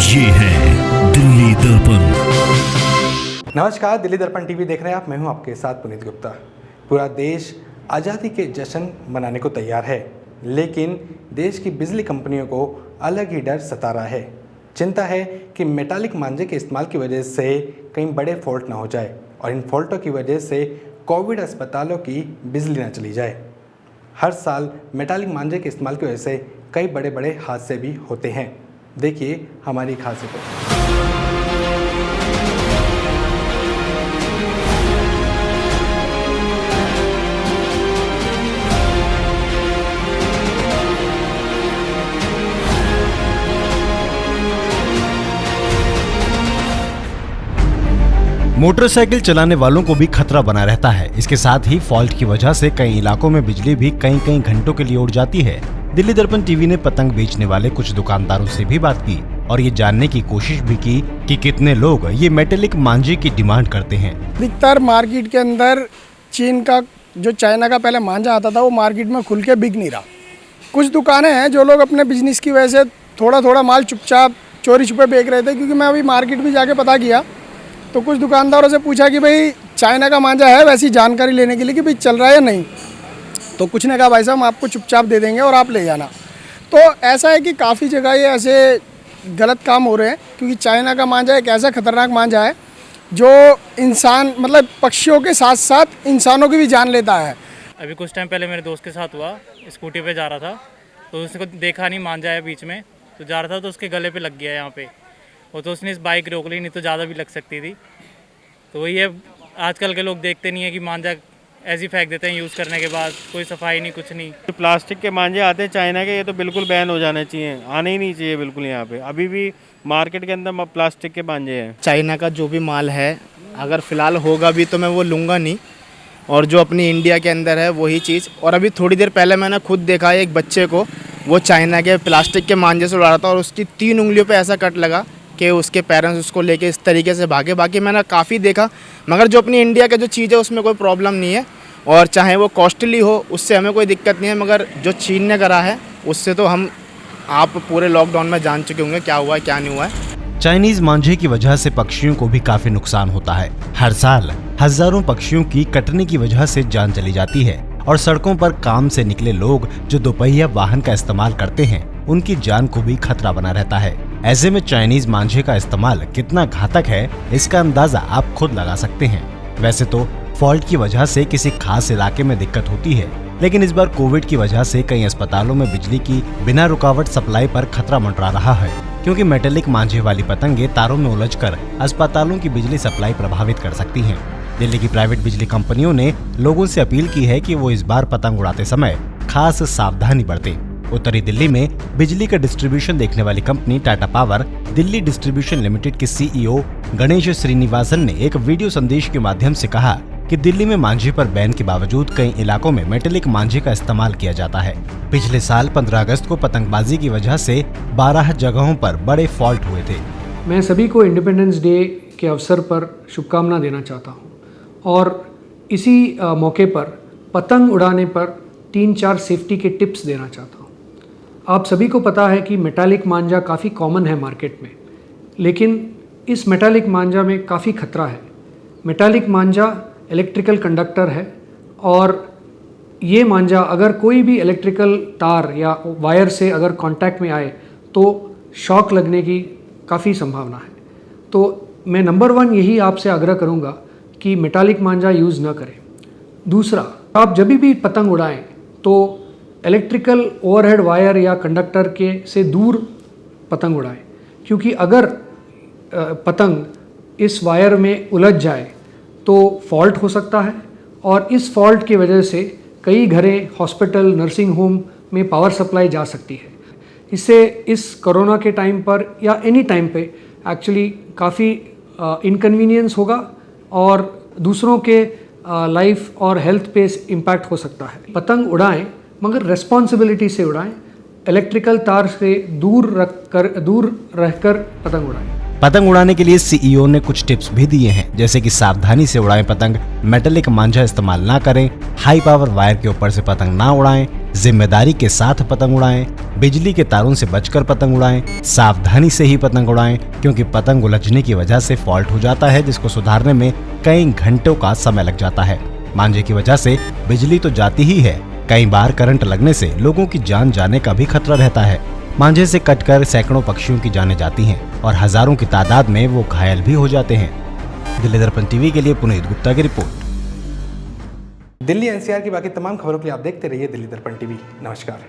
ये है दिल्ली दर्पण। नमस्कार, दिल्ली दर्पण टीवी देख रहे हैं आप। मैं हूं आपके साथ पुनीत गुप्ता। पूरा देश आज़ादी के जश्न मनाने को तैयार है, लेकिन देश की बिजली कंपनियों को अलग ही डर सता रहा है। चिंता है कि मेटालिक मांझे के इस्तेमाल की वजह से कहीं बड़े फॉल्ट ना हो जाए और इन फॉल्टों की वजह से कोविड अस्पतालों की बिजली ना चली जाए। हर साल मेटालिक मांझे के इस्तेमाल की वजह से कई बड़े बड़े हादसे भी होते हैं। देखिए हमारी खास रिपोर्ट। मोटरसाइकिल चलाने वालों को भी खतरा बना रहता है। इसके साथ ही फॉल्ट की वजह से कई इलाकों में बिजली भी कई घंटों के लिए उड़ जाती है। दिल्ली दर्पण टीवी ने पतंग बेचने वाले कुछ दुकानदारों से भी बात की और ये जानने की कोशिश भी की कि कितने लोग ये मेटालिक मांझे की डिमांड करते हैं। अधिकतर मार्केट के अंदर चीन का जो चाइना का पहले मांझा आता था वो मार्केट में खुल के बिक नहीं रहा। कुछ दुकानें हैं जो लोग अपने बिजनेस की वजह से थोड़ा माल चुपचाप चोरी छुपे बेच रहे थे। क्योंकि मैं अभी मार्केट भी जाके पता किया तो कुछ दुकानदारों से पूछा कि भाई चाइना का मांझा है, वैसी जानकारी लेने के लिए कि भाई चल रहा है या नहीं। तो कुछ ने कहा भाई साहब हम आपको चुपचाप दे देंगे और आप ले जाना। तो ऐसा है कि काफ़ी जगह ये ऐसे गलत काम हो रहे हैं, क्योंकि चाइना का मांझा एक ऐसा खतरनाक मांझा है जो इंसान मतलब पक्षियों के साथ साथ इंसानों की भी जान लेता है। अभी कुछ टाइम पहले मेरे दोस्त के साथ हुआ, स्कूटी पे जा रहा था तो उसको देखा नहीं मांझा है बीच में, तो जा रहा था तो उसके गले पे लग गया यहाँ पे। वो तो उसने इस बाइक रोक ली, नहीं तो ज़्यादा भी लग सकती थी। तो वही है, आजकल के लोग देखते नहीं है कि मांझा ऐसे फेंक देते हैं यूज़ करने के बाद, कोई सफाई नहीं कुछ नहीं। प्लास्टिक के मांझे आते हैं चाइना के, ये तो बिल्कुल बैन हो जाने चाहिए, आने ही नहीं चाहिए बिल्कुल। यहाँ पे अभी भी मार्केट के अंदर प्लास्टिक के मांझे हैं। चाइना का जो भी माल है अगर फ़िलहाल होगा भी तो मैं वो लूँगा नहीं, और जो अपनी इंडिया के अंदर है वही चीज़। और अभी थोड़ी देर पहले मैंने खुद देखा है एक बच्चे को, वो चाइना के प्लास्टिक के मांझे से उड़ा रहा था और उसकी 3 उंगलियों पे ऐसा कट लगा कि उसके पेरेंट्स उसको लेके इस तरीके से भागे। बाकी मैंने काफ़ी देखा, मगर जो अपनी इंडिया का जो चीज़ है उसमें कोई प्रॉब्लम नहीं है, और चाहे वो कॉस्टली हो उससे हमें कोई दिक्कत नहीं है। मगर जो चीन ने करा है उससे तो आप पूरे लॉकडाउन में जान चुके होंगे क्या हुआ है क्या नहीं हुआ है। चाइनीज मांझे की वजह से पक्षियों को भी काफी नुकसान होता है। हर साल हजारों पक्षियों की कटने की वजह से जान चली जाती है और सड़कों पर काम से निकले लोग जो दोपहिया वाहन का इस्तेमाल करते हैं उनकी जान को भी खतरा बना रहता है। ऐसे में चाइनीज मांझे का इस्तेमाल कितना घातक है इसका अंदाजा आप खुद लगा सकते हैं। वैसे तो फॉल्ट की वजह से किसी खास इलाके में दिक्कत होती है, लेकिन इस बार कोविड की वजह से कई अस्पतालों में बिजली की बिना रुकावट सप्लाई पर खतरा मंडरा रहा है, क्योंकि मेटालिक मांझे वाली पतंगे तारों में उलझकर अस्पतालों की बिजली सप्लाई प्रभावित कर सकती हैं। दिल्ली की प्राइवेट बिजली कंपनियों ने लोगों से अपील की है कि वो इस बार पतंग उड़ाते समय खास सावधानी बरतें। उत्तरी दिल्ली में बिजली का डिस्ट्रीब्यूशन देखने वाली company Tata power Delhi distribution limited के सीईओ गणेश श्रीनिवासन ने एक वीडियो संदेश के माध्यम से कहा कि दिल्ली में मांझे पर बैन के बावजूद कई इलाकों में मेटालिक मांझे का इस्तेमाल किया जाता है। पिछले साल 15 अगस्त को पतंगबाजी की वजह से 12 जगहों पर बड़े फॉल्ट हुए थे। मैं सभी को इंडिपेंडेंस डे के अवसर पर शुभकामना देना चाहता हूँ और इसी मौके पर पतंग उड़ाने पर 3-4 सेफ्टी के टिप्स देना चाहता हूँ। आप सभी को पता है कि मेटालिक मांझा काफ़ी कॉमन है मार्केट में, लेकिन इस मेटालिक मांझा में काफ़ी खतरा है। मेटालिक मांझा इलेक्ट्रिकल कंडक्टर है और ये मांझा अगर कोई भी इलेक्ट्रिकल तार या वायर से अगर कांटेक्ट में आए तो शॉक लगने की काफ़ी संभावना है। तो मैं नंबर 1 यही आपसे आग्रह करूँगा कि मेटालिक मांझा यूज़ न करें। दूसरा, आप जब भी पतंग उड़ाएं तो इलेक्ट्रिकल ओवरहेड वायर या कंडक्टर के से दूर पतंग उड़ाएं, क्योंकि अगर पतंग इस वायर में उलझ जाए तो फॉल्ट हो सकता है और इस फॉल्ट की वजह से कई घरें, हॉस्पिटल, नर्सिंग होम में पावर सप्लाई जा सकती है। इससे इस कोरोना के टाइम पर या एनी टाइम पे एक्चुअली काफ़ी इनकन्वीनियंस होगा और दूसरों के लाइफ और हेल्थ पे इम्पैक्ट हो सकता है। पतंग उड़ाएं मगर रेस्पॉन्सिबिलिटी से उड़ाएं, इलेक्ट्रिकल तार से दूर रहकर पतंग उड़ाएं। पतंग उड़ाने के लिए सीईओ ने कुछ टिप्स भी दिए हैं, जैसे कि सावधानी से उड़ाएं पतंग, मेटालिक मांझा इस्तेमाल ना करें, हाई पावर वायर के ऊपर से पतंग ना उड़ाएं, जिम्मेदारी के साथ पतंग उड़ाएं, बिजली के तारों से बचकर पतंग उड़ाएं, सावधानी से ही पतंग उड़ाएं, क्योंकि पतंग उलझने की वजह से फॉल्ट हो जाता है, जिसको सुधारने में कई घंटों का समय लग जाता है। मांझे की वजह से बिजली तो जाती ही है, कई बार करंट लगने से लोगों की जान जाने का भी खतरा रहता है। मांझे से कटकर सैकड़ों पक्षियों की जानें जाती हैं और हजारों की तादाद में वो घायल भी हो जाते हैं। दिल्ली दर्पण टीवी के लिए पुनीत गुप्ता की रिपोर्ट। दिल्ली एनसीआर की बाकी तमाम खबरों के लिए आप देखते रहिए दिल्ली दर्पण टीवी। नमस्कार।